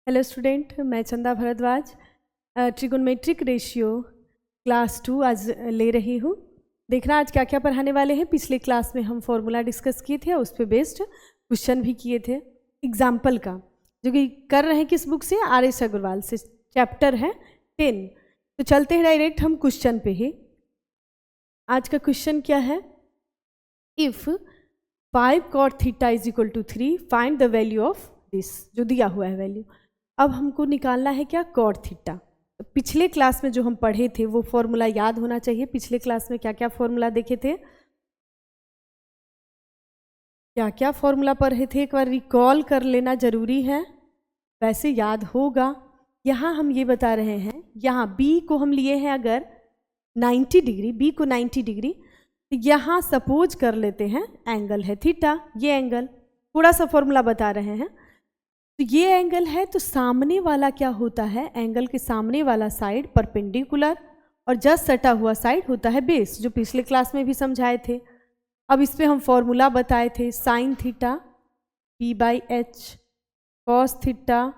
Hello student, मैं चंदा Bhardwaj trigonometric ratio class 2 आज ले रही हूँ। देखना आज क्या क्या पढ़ाने वाले हैं। पिछले क्लास में हम फॉर्मूला डिस्कस किए थे और उस पर बेस्ड क्वेश्चन भी किए थे एग्जाम्पल का, जो कि कर रहे हैं किस बुक से, RS अग्रवाल से। चैप्टर है 10। तो चलते हैं डायरेक्ट हम क्वेश्चन पे ही। आज का क्वेश्चन क्या है? If 5 cot theta is equal to 3 find the value of this. जो दिया हुआ है वैल्यू, अब हमको निकालना है क्या? Cot theta. तो पिछले क्लास में जो हम पढ़े थे वो फॉर्मूला याद होना चाहिए। पिछले क्लास में क्या क्या फॉर्मूला देखे थे, क्या क्या फॉर्मूला पढ़े थे, एक बार रिकॉल कर लेना जरूरी है, वैसे याद होगा। यहाँ हम ये बता रहे हैं, यहाँ बी को हम लिए हैं अगर 90 डिग्री, बी को 90 डिग्री, तो यहाँ सपोज कर लेते हैं एंगल है थीटा। ये एंगल थोड़ा सा फॉर्मूला बता रहे हैं। तो ये एंगल है, तो सामने वाला क्या होता है? एंगल के सामने वाला साइड परपेंडिकुलर और जस्ट सटा हुआ साइड होता है बेस, जो पिछले क्लास में भी समझाए थे। अब इस पे हम फॉर्मूला बताए थे, sine theta P/H, cos theta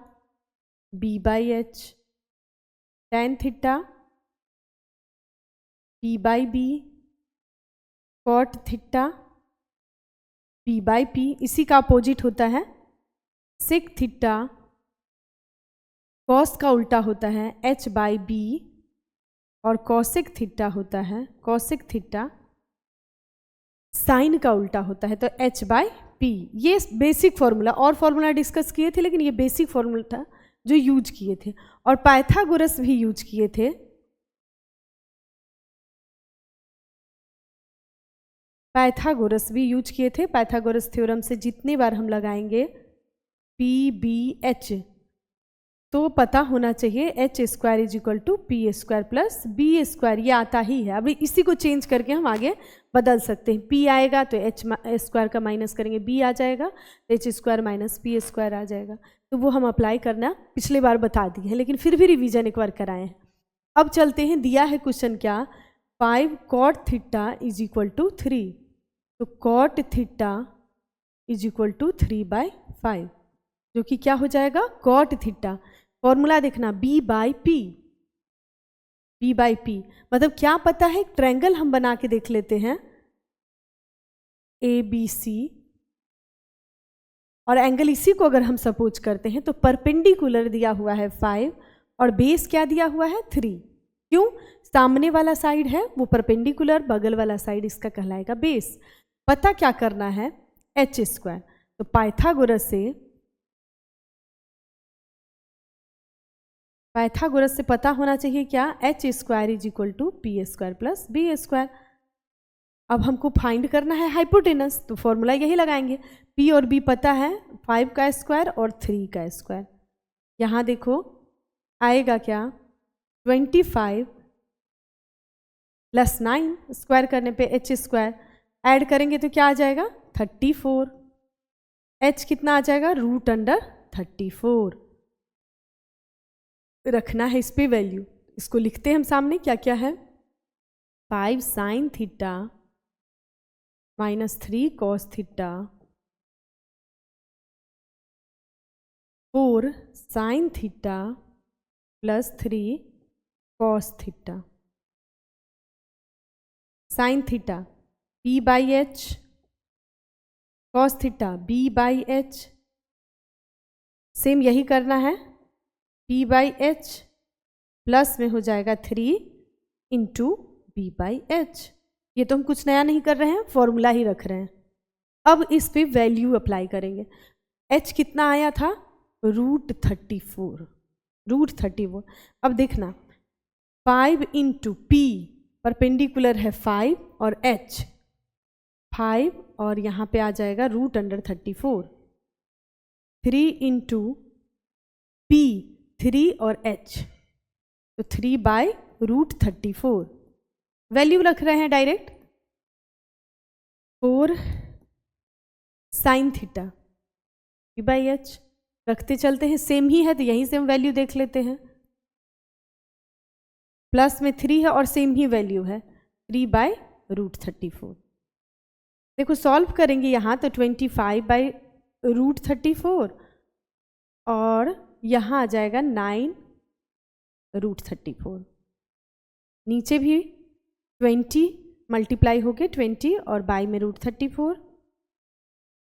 B/H, tan theta P/B, cot theta P/P। इसी का अपोजिट होता है सेक थीटा, कॉस का उल्टा होता है H/B, और कॉसेक थीटा होता है, कॉसेक थीटा साइन का उल्टा होता है, तो H/P। ये बेसिक फॉर्मूला, और फॉर्मूला डिस्कस किए थे, लेकिन ये बेसिक फॉर्मूला था जो यूज किए थे। और पाइथागोरस भी यूज किए थे। पाइथागोरस भी यूज किए थे। पाइथागोरस थ्योरम से जितनी बार हम लगाएंगे P/B/H, तो पता होना चाहिए H² is equal to P² plus B²। ये आता ही है। अभी इसी को चेंज करके हम आगे बदल सकते हैं। P आएगा तो H² का माइनस करेंगे, B आ जाएगा, H² माइनस P² आ जाएगा। तो वो हम अप्लाई करना पिछले बार बता दिए हैं, लेकिन फिर भी रिवीजन एक बार कराए हैं। अब चलते हैं, दिया है क्वेश्चन क्या, 5 cot theta is equal to 3। तो cot theta is equal to 3/5, जो कि क्या हो जाएगा? cot theta. फॉर्मूला देखना B/P। B/P मतलब क्या पता है? ट्रायंगल हम बना के देख लेते हैं, ABC, और एंगल इसी को अगर हम सपोज करते हैं तो परपेंडिकुलर दिया हुआ है 5 और बेस क्या दिया हुआ है? 3। क्यों? सामने वाला साइड है वो परपेंडिकुलर, बगल वाला साइड इसका कहलाएगा बेस। पता क्या करना है? H²। तो पाइथागोरस से पता होना चाहिए क्या? H² is equal to P² plus B²। अब हमको फाइंड करना है हाइपोटेनस, तो फॉर्मूला यही लगाएंगे। P और B पता है, 5 का स्क्वायर और 3 का स्क्वायर। यहाँ देखो आएगा क्या? 25 प्लस 9, स्क्वायर करने पे H² ऐड करेंगे तो क्या आ जाएगा? 34। H कितना आ जाएगा? √34 रखना है इस पे वैल्यू। इसको लिखते हैं हम सामने, क्या क्या है? 5 sine theta minus 3 cos theta, 4 sine theta plus 3 cos theta. Sign theta P/H, cos theta B/H। Same यही करना है, P/H प्लस में हो जाएगा 3 इंटू B/H। ये तो हम कुछ नया नहीं कर रहे हैं, फॉर्मूला ही रख रहे हैं। अब इस पे वैल्यू अप्लाई करेंगे। H कितना आया था? √34। अब देखना 5 इंटू P, परपेंडिकुलर है 5 और H 5, और यहाँ पे आ जाएगा √34। 3 इंटू P 3 और H, तो 3/√34 वैल्यू रख रहे हैं डायरेक्ट। 4 साइन थीटा P/H रखते चलते हैं, सेम ही है तो यहीं से हम वैल्यू देख लेते हैं। प्लस में 3 है और सेम ही वैल्यू है, 3/√34। देखो सॉल्व करेंगे यहाँ तो 25/√34 और यहाँ आ जाएगा 9√34। नीचे भी 20 मल्टीप्लाई हो गए 20 और बाई में √34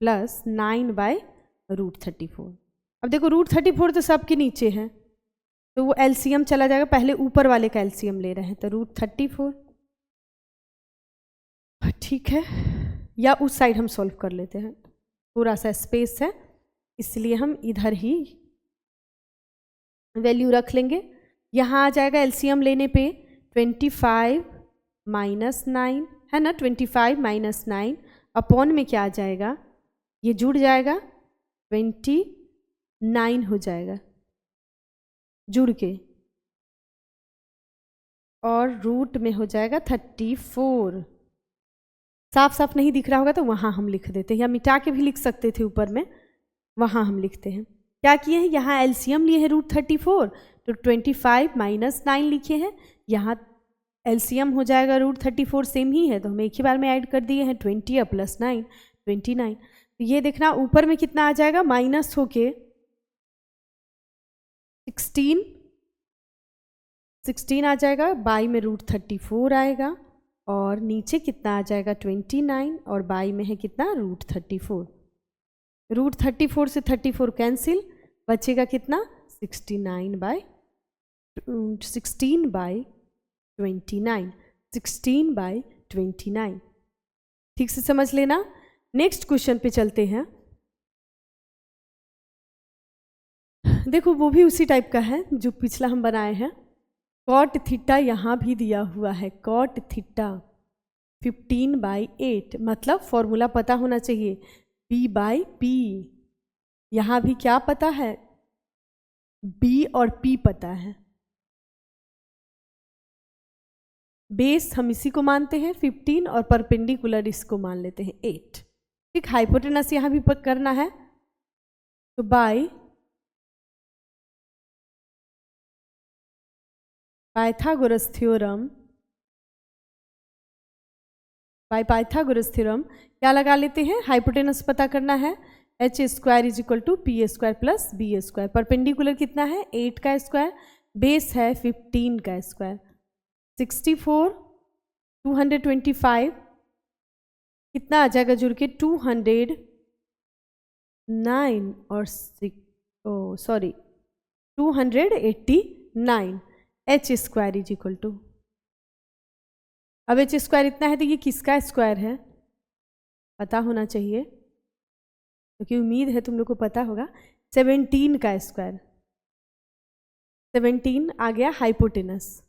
प्लस 9/√34। अब देखो √34 तो सबके नीचे है, तो वो एलसीएम चला जाएगा, पहले ऊपर वाले का एलसीएम ले रहे हैं, तो √34। ठीक है, या उस साइड हम सॉल्व कर लेते हैं, थोड़ा सा स्पेस है इसलिए हम इधर ही वैल्यू रख लेंगे। यहाँ आ जाएगा एलसीएम लेने पे 25 - 9 है ना, 25 - 9 अपॉन में क्या आ जाएगा, ये जुड़ जाएगा 29 हो जाएगा जुड़ के, और रूट में हो जाएगा 34। साफ साफ नहीं दिख रहा होगा तो वहाँ हम लिख देते हैं, या मिटा के भी लिख सकते थे ऊपर में, वहाँ हम लिखते हैं। क्या किए हैं, यहाँ एलसीएम लिए हैं √34, तो 25 - 9 लिखे हैं, यहाँ एलसीएम हो जाएगा √34 सेम ही है, तो हम एक ही बार में ऐड कर दिए हैं 20 प्लस 9 29। तो ये देखना ऊपर में कितना आ जाएगा, माइनस होके 16 आ जाएगा, बाई में √34 आएगा, और नीचे कितना आ जाएगा 29, और बाई में है कितना √34। √34 से 34 कैंसिल, बचेगा कितना 16/29, 16/29। ठीक से समझ लेना। नेक्स्ट क्वेश्चन पे चलते हैं। देखो वो भी उसी टाइप का है जो पिछला हम बनाए हैं। कॉट थीटा यहाँ भी दिया हुआ है, कॉट थीटा 15/8, मतलब फॉर्मूला पता होना चाहिए P/P। यहाँ भी क्या पता है, B और P पता है। बेस हम इसी को मानते हैं 15 और परपेंडिकुलर इसको मान लेते हैं 8। ठीक, हाइपोटेनस यहाँ भी करना है, तो बाय पाइथागोरस थ्योरम क्या लगा लेते हैं, हाइपोटेनस पता करना है, h² = p² + b²। परपेंडिकुलर कितना है 8 का स्क्वायर, बेस है 15 का स्क्वायर, 64 225 कितना आ जाएगा जुड़ के 209 और 289 h²। अब h² इतना है तो ये किसका स्क्वायर है पता होना चाहिए, क्योंकि उम्मीद है तुम लोग को पता होगा। 17 का स्क्वायर, 17 आ गया हाइपोटेनस।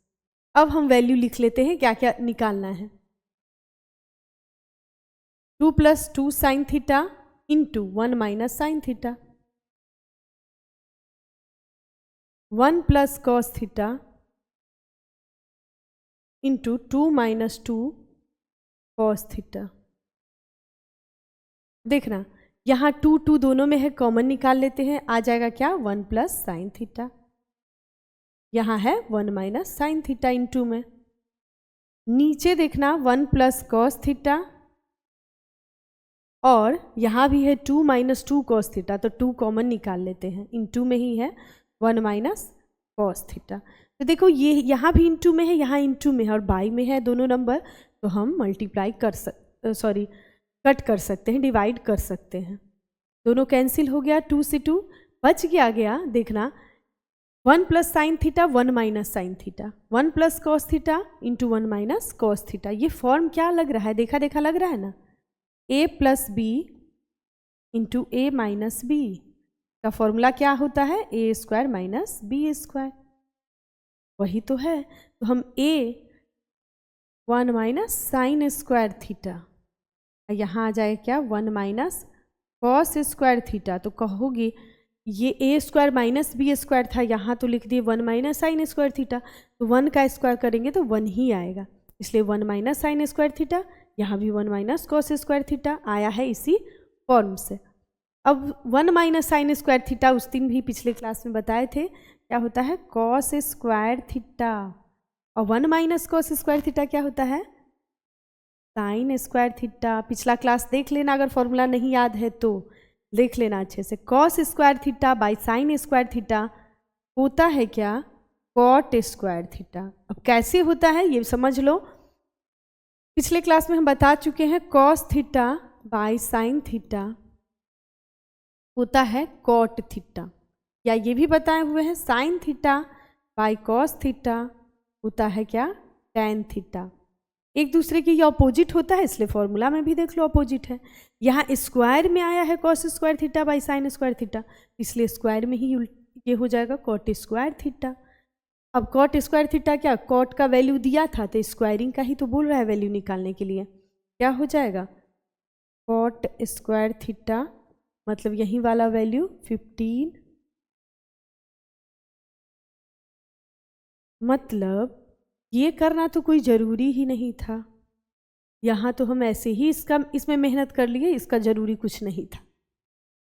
अब हम वैल्यू लिख लेते हैं, क्या क्या निकालना है। 2 + 2 sin θ into 1 - sin θ, 1 + cos θ into 2 - 2 cos θ। देखना यहाँ 2 2 दोनों में है, कॉमन निकाल लेते हैं, आ जाएगा क्या 1 + sin θ। यहाँ है 1 - sin θ इंटू में, नीचे देखना 1 + cos θ, और यहाँ भी है 2 - 2 cos θ, तो 2 कॉमन निकाल लेते हैं, इंटू में ही है 1 - cos θ। तो देखो ये यहाँ भी इंटू में है, यहाँ इंटू में है, और बाई में है दोनों नंबर, तो हम मल्टीप्लाई कट कर सकते हैं, डिवाइड कर सकते हैं। दोनों कैंसिल हो गया, 2 से 2 बच गया। देखना 1 + sin θ 1 - sin θ, 1 + cos θ into 1 - cos θ। ये फॉर्म क्या लग रहा है, देखा लग रहा है ना, a + b into a - b का फॉर्मूला क्या होता है, a² - b²। वही तो है, तो हम a 1 - sin² θ, यहाँ आ जाए क्या 1 - cos² θ। तो कहोगे ये a² - b² था, यहाँ तो लिख दिए 1 - sin² θ, तो 1 का स्क्वायर करेंगे तो 1 ही आएगा, इसलिए 1 - sin² θ, यहाँ भी 1 - cos² θ आया है इसी फॉर्म से। अब 1 - sin² θ उस दिन भी पिछले क्लास में बताए थे, क्या होता है cos² θ, और 1 - cos² θ क्या होता है sin² θ। पिछला क्लास देख लेना अगर फॉर्मूला नहीं याद है तो, देख लेना अच्छे से। Cos square theta by sine square theta होता है क्या? Cot square theta. अब कैसे होता है ये समझ लो। पिछले क्लास में हम बता चुके हैं cos theta by sine theta होता है कॉट थीटा, या ये भी बताए हुए हैं sine theta by cos theta होता है क्या? Tan theta. एक दूसरे के ये अपोजिट होता है, इसलिए फॉर्मूला में भी देख लो अपोजिट है। यहाँ स्क्वायर में आया है cos square theta by sine square theta, इसलिए स्क्वायर में ही ये हो जाएगा कॉट स्क्वायर थीटा। अब कॉट स्क्वायर थीटा क्या? कॉट का वैल्यू दिया था तो स्क्वायरिंग का ही तो बोल रहा है वैल्यू निकालने के लिए। क्या हो जाएगा? कॉट स्क्वायर थीटा मतलब यही वाला वैल्यू 15, मतलब ये करना तो कोई ज़रूरी ही नहीं था। यहाँ तो हम ऐसे ही इसमें मेहनत कर लिए, इसका ज़रूरी कुछ नहीं था।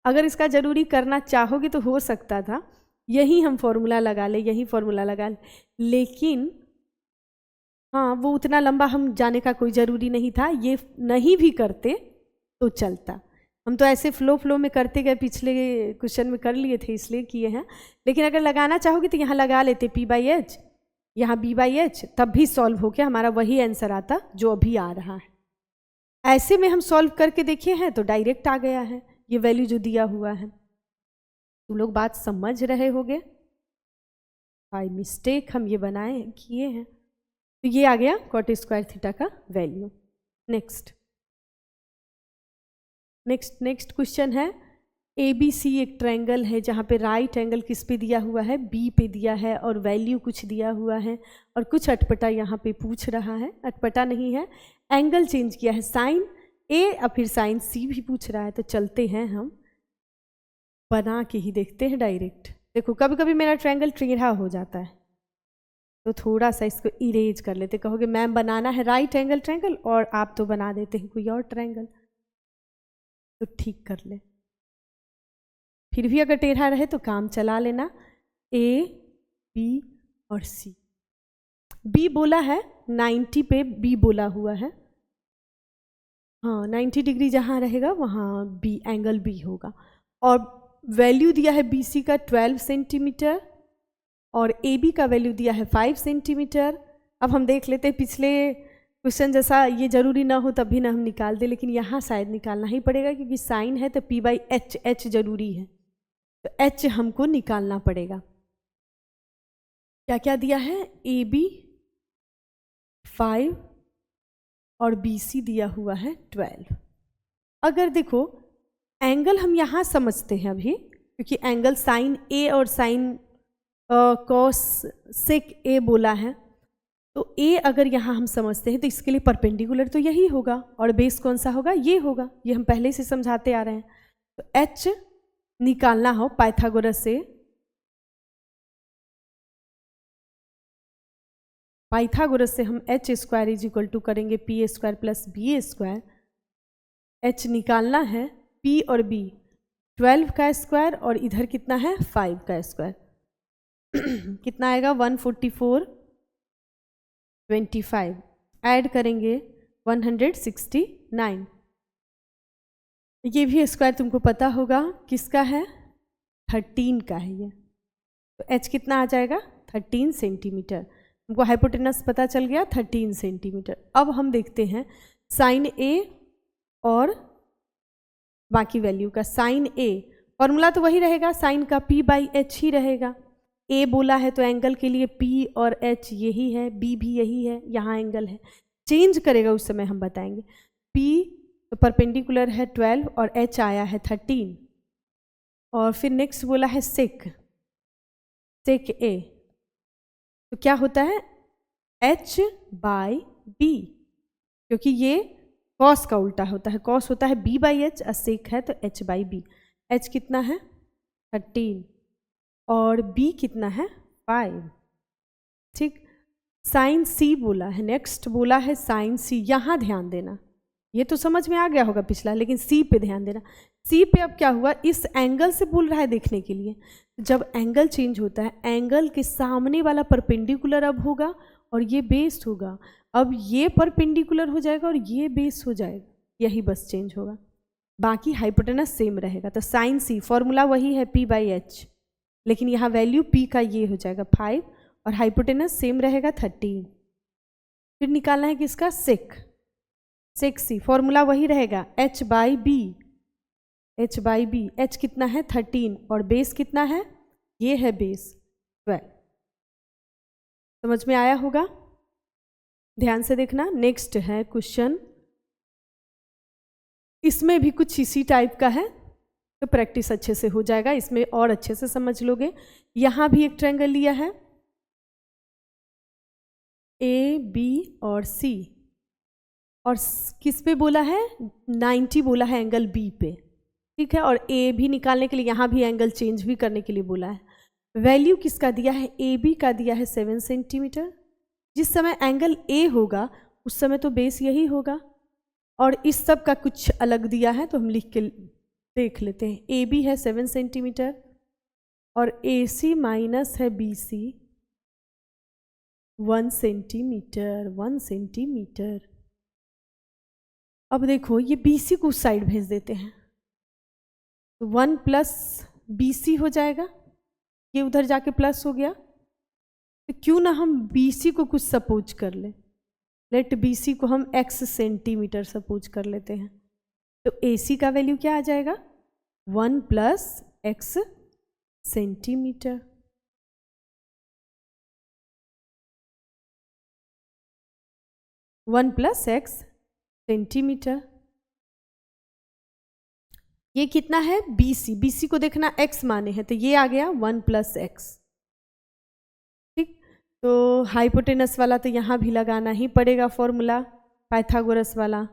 अगर इसका ज़रूरी करना चाहोगे तो हो सकता था यही हम फॉर्मूला लगा ले, यही फॉर्मूला लगा ले, लेकिन हाँ वो उतना लंबा हम जाने का कोई ज़रूरी नहीं था। ये नहीं भी करते तो चलता, हम तो ऐसे फ्लो में करते गए, पिछले क्वेश्चन में कर लिए थे इसलिए किए हैं। लेकिन अगर लगाना चाहोगे तो यहाँ लगा लेते P/H, यहाँ B/H, तब भी सॉल्व होके हमारा वही आंसर आता जो अभी आ रहा है। ऐसे में हम सॉल्व करके देखे हैं तो डायरेक्ट आ गया है ये वैल्यू जो दिया हुआ है। तुम लोग बात समझ रहे होगे? बाय मिस्टेक हम ये बनाए किए हैं, तो ये आ गया कॉट स्क्वायर थीटा का वैल्यू। नेक्स्ट क्वेश्चन है ABC एक ट्रायंगल है जहाँ पे राइट एंगल किस पे दिया हुआ है? B पे दिया है और वैल्यू कुछ दिया हुआ है और कुछ अटपटा यहाँ पे पूछ रहा है। अटपटा नहीं है, एंगल चेंज किया है, साइन A और फिर साइन C भी पूछ रहा है। तो चलते हैं हम बना के ही देखते हैं डायरेक्ट। देखो कभी कभी मेरा ट्रायंगल टेढ़ा हो जाता है तो थोड़ा सा इसको इरेज कर लेते। कहोगे मैम बनाना है राइट एंगल ट्रायंगल और आप तो बना देते हैं कोई और ट्रायंगल, तो ठीक कर ले। फिर भी अगर टेढ़ा रहे तो काम चला लेना। A, B और C। B बोला है 90 पे B बोला हुआ है, हाँ 90 डिग्री जहाँ रहेगा वहाँ B एंगल B होगा। और वैल्यू दिया है BC का 12 सेंटीमीटर और AB का वैल्यू दिया है 5 सेंटीमीटर। अब हम देख लेते हैं पिछले क्वेश्चन जैसा ये जरूरी ना हो तब भी ना हम निकाल दे, लेकिन यहाँ शायद निकालना ही पड़ेगा क्योंकि साइन है तो P/H, H जरूरी है तो H हमको निकालना पड़ेगा। क्या क्या दिया है? AB 5 और BC दिया हुआ है 12। अगर देखो एंगल हम यहाँ समझते हैं अभी, क्योंकि एंगल साइन A और साइन कॉस सेक A बोला है, तो A अगर यहाँ हम समझते हैं तो इसके लिए परपेंडिकुलर तो यही होगा और बेस कौन सा होगा? ये होगा, ये हम पहले से समझाते आ रहे हैं। तो H निकालना हो पाइथागोरस से, पाइथागोरस से हम H square is equal to करेंगे P square plus B square. H निकालना है P और B 12 का स्क्वायर और इधर कितना है 5 का स्क्वायर कितना आएगा 144 25 ऐड करेंगे 169। ये भी स्क्वायर तुमको पता होगा किसका है? 13 का है ये। तो H कितना आ जाएगा 13 सेंटीमीटर। हमको हाइपोटेनस पता चल गया 13 सेंटीमीटर। अब हम देखते हैं साइन A और बाकी वैल्यू का। साइन A फॉर्मूला तो वही रहेगा, साइन का P/H ही रहेगा। A बोला है तो एंगल के लिए P और H यही है, B भी यही है, यहाँ एंगल है, चेंज करेगा उस समय हम बताएंगे। P तो परपेंडिकुलर है 12 और H आया है 13। और फिर नेक्स्ट बोला है सेक A, तो क्या होता है H/B, क्योंकि ये कॉस का उल्टा होता है, कॉस होता है B/H और सेक है तो H/B। H कितना है 13 और B कितना है 5। ठीक, साइन C बोला है, नेक्स्ट बोला है साइन C। यहाँ ध्यान देना, ये तो समझ में आ गया होगा पिछला, लेकिन C पे ध्यान देना। C पे अब क्या हुआ, इस एंगल से बोल रहा है देखने के लिए। जब एंगल चेंज होता है एंगल के सामने वाला परपेंडिकुलर अब होगा और ये बेस होगा। अब ये परपेंडिकुलर हो जाएगा और ये बेस हो जाएगा, यही बस चेंज होगा। बाकी हाइपोटेनस सेम रहेगा। तो साइन सी फॉर्मूला वही है p/h, लेकिन यहाँ वैल्यू p का ये हो जाएगा 5 और हाइपोटेनस सेम रहेगा 13। फिर निकालना है किसका, सेक सी, फॉर्मूला वही रहेगा h/b, h कितना है 13 और बेस कितना है, ये है बेस 12। समझ में आया होगा, ध्यान से देखना। नेक्स्ट है क्वेश्चन, इसमें भी कुछ इसी टाइप का है, तो प्रैक्टिस अच्छे से हो जाएगा, इसमें और अच्छे से समझ लोगे। यहाँ भी एक ट्रायंगल लिया है ए बी और सी, और किस पे बोला है, 90 बोला है एंगल बी पे, ठीक है। और ए भी निकालने के लिए यहाँ भी एंगल चेंज भी करने के लिए बोला है। वैल्यू किसका दिया है, ए बी का दिया है 7 सेंटीमीटर। जिस समय एंगल ए होगा उस समय तो बेस यही होगा, और इस सब का कुछ अलग दिया है तो हम लिख के देख लेते हैं। ए बी है 7 सेंटीमीटर और ए सी माइनस है बी सी 1 सेंटीमीटर। अब देखो ये बी सी को उस साइड भेज देते हैं, तो 1 प्लस बी सी हो जाएगा, ये उधर जाके प्लस हो गया। तो क्यों ना हम बी सी को कुछ सपोज कर लें, लेट बी सी को हम x सेंटीमीटर सपोज कर लेते हैं। तो ए सी का वैल्यू क्या आ जाएगा, 1 plus x centimetre. One plus x centimetre. ये कितना है, BC, BC को देखना x माने हैं, तो ये आ गया 1 प्लस x। ठीक, तो हाइपोटेनस वाला तो यहाँ भी लगाना ही पड़ेगा फॉर्मूला, पाइथागोरस वाला।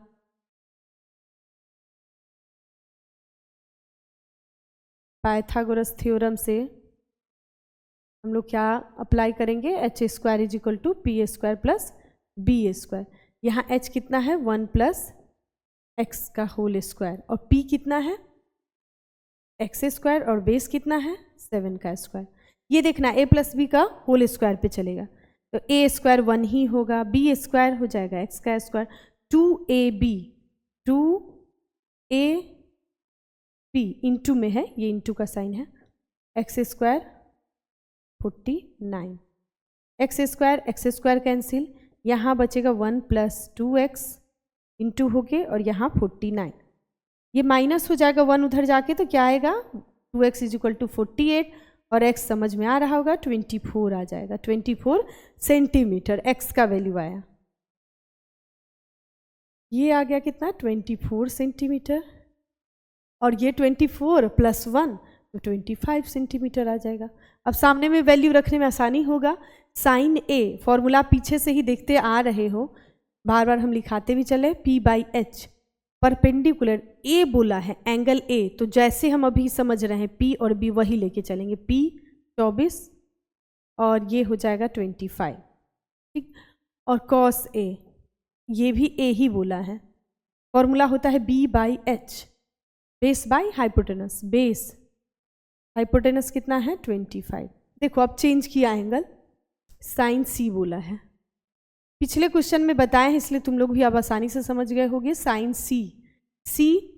पाइथागोरस थ्योरम से हम लोग क्या अप्लाई करेंगे, h² is equal to p² plus b²। यहाँ h कितना है, 1 प्लस x का होल स्क्वायर, और p कितना है x² और बेस कितना है 7 का स्क्वायर। ये देखना a प्लस b का होल स्क्वायर पे चलेगा, तो a² 1 ही होगा, b² हो जाएगा x का स्क्वायर, 2ab इंटू में है, ये इंटू का साइन है, x² 49, x² कैंसिल, यहाँ बचेगा 1 प्लस 2x इंटू हो के, और यहाँ 49, ये माइनस हो जाएगा 1 उधर जाके, तो क्या आएगा 2x इज इक्वल टू 48, और x समझ में आ रहा होगा 24 आ जाएगा, 24 सेंटीमीटर x का वैल्यू आया। ये आ गया कितना 24 सेंटीमीटर, और ये 24 प्लस 1 तो 25 सेंटीमीटर आ जाएगा। अब सामने में वैल्यू रखने में आसानी होगा, साइन ए फॉर्मूला पीछे से ही देखते आ रहे हो, बार बार हम लिखाते भी चले, p/h परपेंडिकुलर, ए बोला है एंगल ए, तो जैसे हम अभी समझ रहे हैं p और b वही लेके चलेंगे, p 24 और ये हो जाएगा 25, ठीक। और cos a, ये भी a ही बोला है, फॉर्मूला होता है b/h, base by hypotenuse, base hypotenuse कितना है 25। देखो अब चेंज किया एंगल, साइन सी बोला है, पिछले क्वेश्चन में बताए हैं इसलिए तुम लोग भी अब आसानी से समझ गए होगे। साइन सी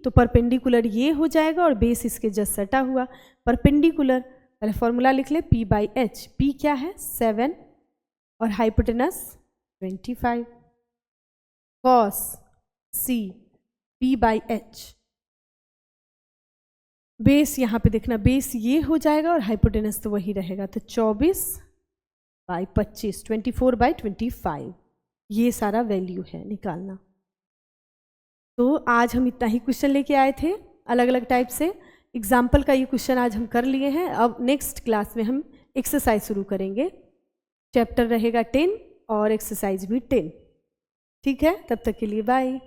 तो परपेंडिकुलर ये हो जाएगा और बेस इसके जस्ट सटा हुआ, परपेंडिकुलर, पहले फॉर्मूला लिख ले p/h, p क्या है 7 और hypotenuse 25, cos c p/h, base यहाँ पे देखना, बेस ये हो जाएगा और हाइपोटेनस तो वही रहेगा, तो 24/25, 24/25, ये सारा वैल्यू है निकालना। तो आज हम इतना ही क्वेश्चन लेके आए थे अलग अलग टाइप से, एग्जाम्पल का ये क्वेश्चन आज हम कर लिए हैं। अब नेक्स्ट क्लास में हम एक्सरसाइज शुरू करेंगे, चैप्टर रहेगा 10 और एक्सरसाइज भी 10, ठीक है। तब तक के लिए बाय।